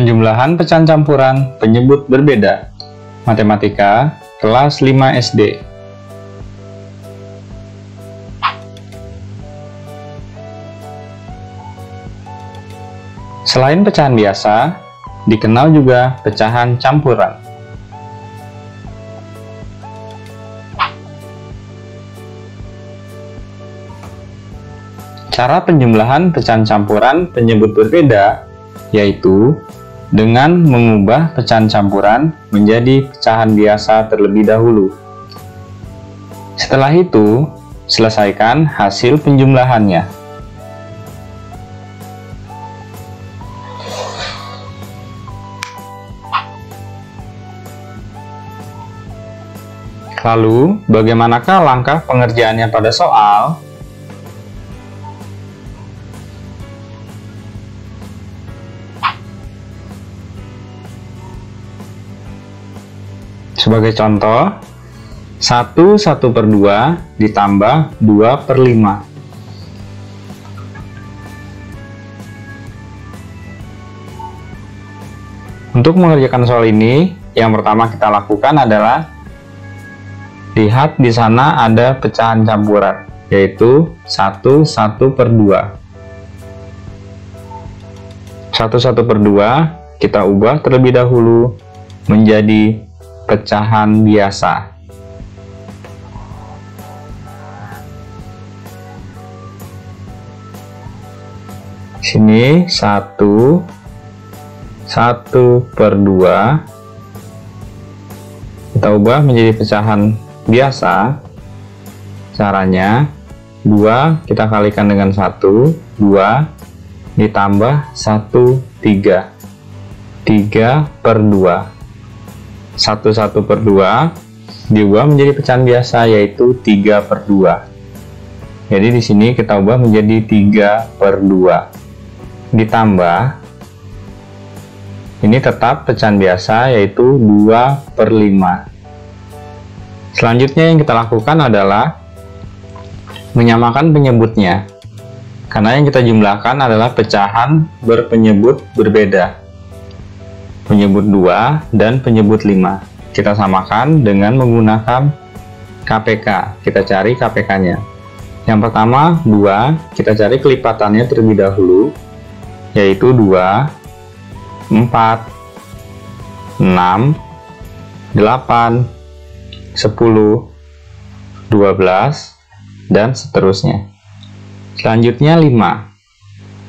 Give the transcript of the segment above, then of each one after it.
Penjumlahan pecahan campuran penyebut berbeda. Matematika kelas 5 SD. Selain pecahan biasa, dikenal juga pecahan campuran. Cara penjumlahan pecahan campuran penyebut berbeda yaitu dengan mengubah pecahan campuran menjadi pecahan biasa terlebih dahulu. Setelah itu, selesaikan hasil penjumlahannya. Lalu, bagaimanakah langkah pengerjaannya pada soal? Sebagai contoh, 1/1/2 ditambah 2/5. Untuk mengerjakan soal ini, yang pertama kita lakukan adalah lihat di sana ada pecahan campuran, yaitu 1/1/2. 1/1/2 kita ubah terlebih dahulu menjadi pecahan biasa. Sini 1/1/2 kita ubah menjadi pecahan biasa. Caranya 2 kita kalikan dengan 1, 2 ditambah 1, 3. 3/2. 1/1/2 diubah menjadi pecahan biasa, yaitu 3/2. Jadi di sini kita ubah menjadi 3/2 ditambah ini tetap pecahan biasa, yaitu 2/5. Selanjutnya yang kita lakukan adalah menyamakan penyebutnya, karena yang kita jumlahkan adalah pecahan berpenyebut berbeda, penyebut 2 dan penyebut 5. Kita samakan dengan menggunakan KPK. Kita cari KPK-nya. Yang pertama 2, kita cari kelipatannya terlebih dahulu, yaitu 2, 4, 6, 8, 10, 12, dan seterusnya. Selanjutnya 5.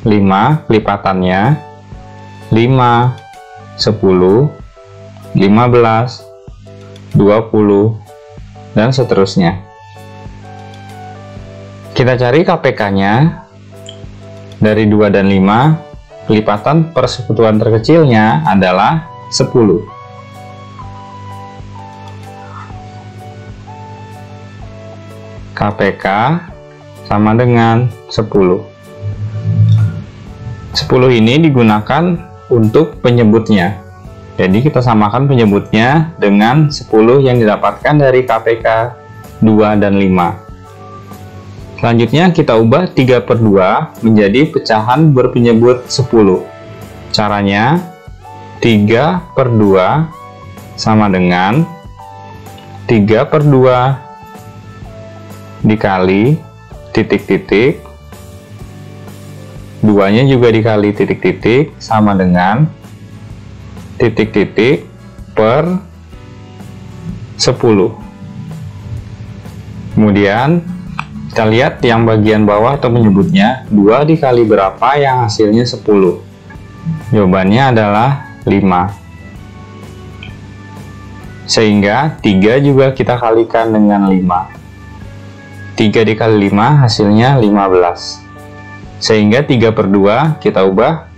5 kelipatannya 5, 10, 15, 20, dan seterusnya. Kita cari KPK-nya. Dari 2 dan 5, kelipatan persekutuan terkecilnya adalah 10. KPK sama dengan 10. 10 ini digunakan untuk penyebutnya. Jadi kita samakan penyebutnya dengan 10 yang didapatkan dari KPK 2 dan 5. Selanjutnya kita ubah 3/2 menjadi pecahan berpenyebut 10. Caranya 3/2 sama dengan 3/2 dikali titik-titik, 2-nya juga dikali titik-titik sama dengan titik-titik per 10. Kemudian kita lihat yang bagian bawah atau menyebutnya 2 dikali berapa yang hasilnya 10. Jawabannya adalah 5. Sehingga 3 juga kita kalikan dengan 5. 3 dikali 5 hasilnya 15. Sehingga 3/2 kita ubah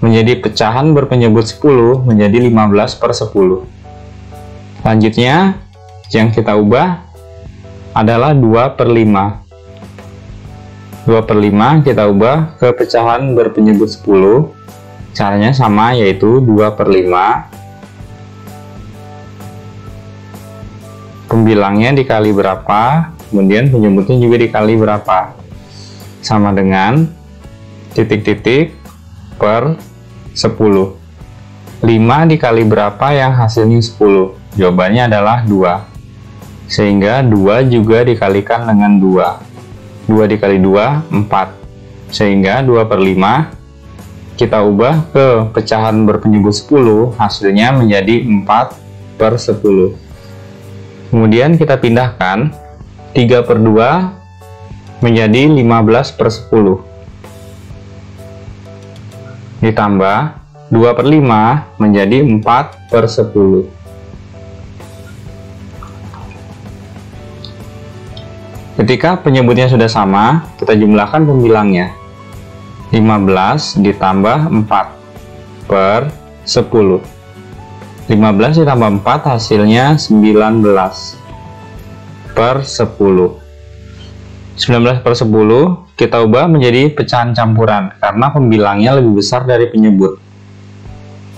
menjadi pecahan berpenyebut 10 menjadi 15/10. Selanjutnya yang kita ubah adalah 2/5. 2/5 kita ubah ke pecahan berpenyebut 10. Caranya sama, yaitu 2/5 pembilangnya dikali berapa, kemudian penyebutnya juga dikali berapa, sama dengan titik-titik per 10. 5 dikali berapa yang hasilnya 10? Jawabannya adalah 2. Sehingga 2 juga dikalikan dengan 2. 2 dikali 2, 4. Sehingga 2 per 5 kita ubah ke pecahan berpenyebut 10, hasilnya menjadi 4 per 10. Kemudian kita pindahkan 3 per 2 menjadi 15 per 10. Ditambah 2 per 5 menjadi 4 per 10. Ketika penyebutnya sudah sama, kita jumlahkan pembilangnya. 15 ditambah 4 per 10. 15 ditambah 4 hasilnya 19 per 10. 19 per 10 kita ubah menjadi pecahan campuran karena pembilangnya lebih besar dari penyebut.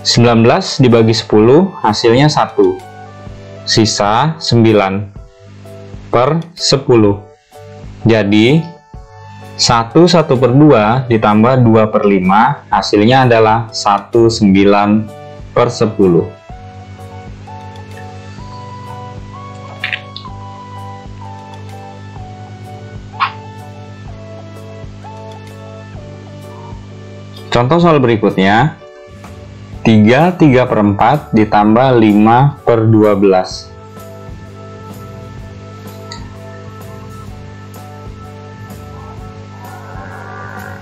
19 dibagi 10 hasilnya 1. Sisa 9 per 10. Jadi 1 per 2 ditambah 2 per 5 hasilnya adalah 19 per 10. Contoh soal berikutnya, 3 per 4 ditambah 5 per 12.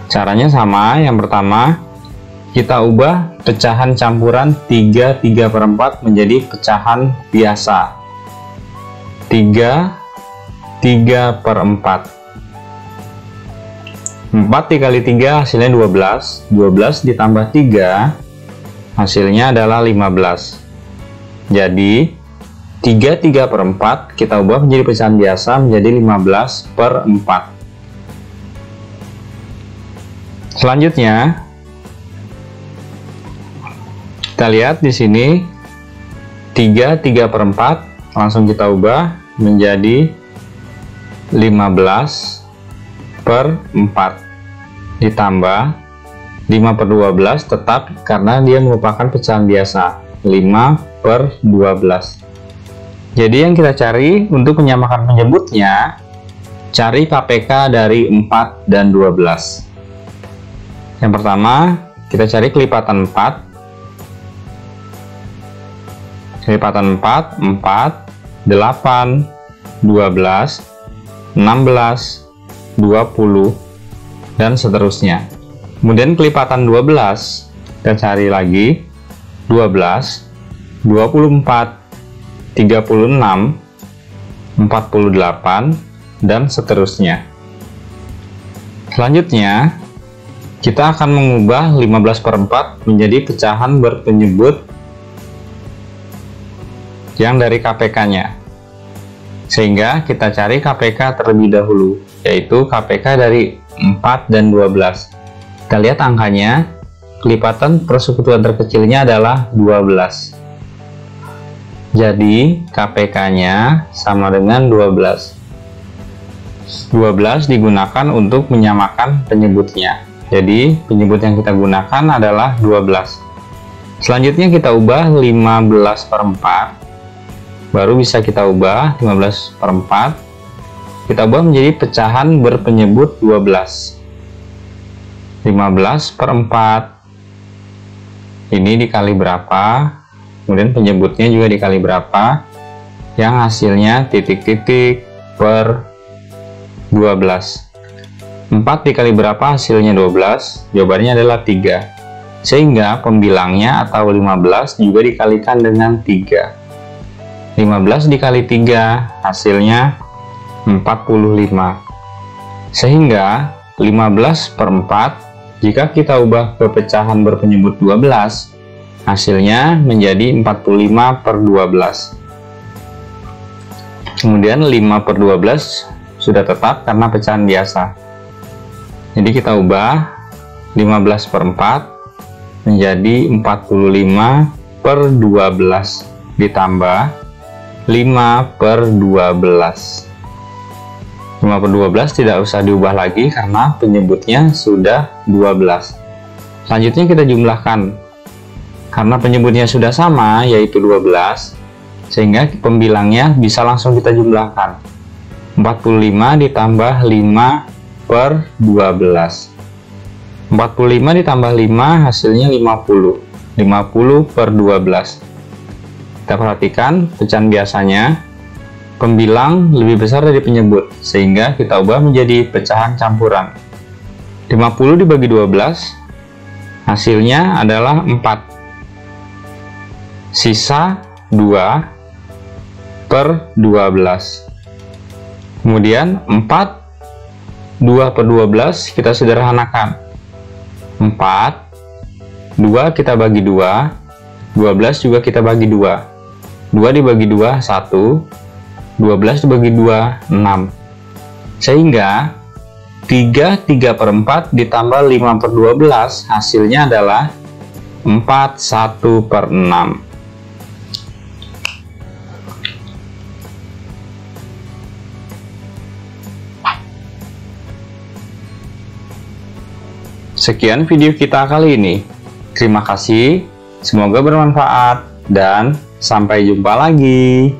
Caranya sama. Yang pertama, kita ubah pecahan campuran 3 per 4 menjadi pecahan biasa. 3 per 4. 4 dikali 3 hasilnya 12. 12 ditambah 3 hasilnya adalah 15. Jadi 3 per 4 kita ubah menjadi pecahan biasa menjadi 15 per 4. Selanjutnya kita lihat di sini 3 per 4 langsung kita ubah menjadi 15 per 4 ditambah 5 per 12 tetap karena dia merupakan pecahan biasa. 5 per 12. Jadi yang kita cari untuk menyamakan penyebutnya, cari KPK dari 4 dan 12. Yang pertama, kita cari kelipatan 4. Kelipatan 4, 4, 8, 12, 16, 20, dan seterusnya. Kemudian kelipatan 12, kita cari lagi 12, 24, 36, 48, dan seterusnya. Selanjutnya, kita akan mengubah 15 per 4 menjadi pecahan berpenyebut yang dari KPK-nya. Sehingga kita cari KPK terlebih dahulu, yaitu KPK dari 4 dan 12. Kita lihat angkanya, kelipatan persekutuan terkecilnya adalah 12. Jadi KPK-nya sama dengan 12. 12 digunakan untuk menyamakan penyebutnya. Jadi penyebut yang kita gunakan adalah 12. Selanjutnya kita ubah 15 per 4. Baru bisa kita ubah 15 per 4. Kita ubah menjadi pecahan berpenyebut 12. 15 per 4 ini dikali berapa, kemudian penyebutnya juga dikali berapa, yang hasilnya titik-titik per 12. 4 dikali berapa hasilnya 12, jawabannya adalah 3. Sehingga pembilangnya atau 15 juga dikalikan dengan 3. 15 dikali 3 hasilnya 45. Sehingga 15 per 4 jika kita ubah ke pecahan berpenyebut 12, hasilnya menjadi 45 per 12. Kemudian 5 per 12 sudah tetap karena pecahan biasa. Jadi kita ubah 15 per 4 menjadi 45 per 12 ditambah 5 per 12. 5 per 12 tidak usah diubah lagi karena penyebutnya sudah 12. Selanjutnya kita jumlahkan Karena penyebutnya sudah sama, yaitu 12, sehingga pembilangnya bisa langsung kita jumlahkan. 45 ditambah 5 per 12. 45 ditambah 5 hasilnya 50. 50 per 12. Kita perhatikan pecahan biasanya, pembilang lebih besar dari penyebut, sehingga kita ubah menjadi pecahan campuran. 50 dibagi 12, hasilnya adalah 4. Sisa 2 per 12. Kemudian 2 per 12 kita sederhanakan. 2 kita bagi 2, 12 juga kita bagi 2. 2 dibagi 2, 1. 12 dibagi 2, 6. Sehingga 3 per 4 ditambah 5 per 12 hasilnya adalah 1 per 6. Sekian video kita kali ini. Terima kasih, semoga bermanfaat, dan sampai jumpa lagi.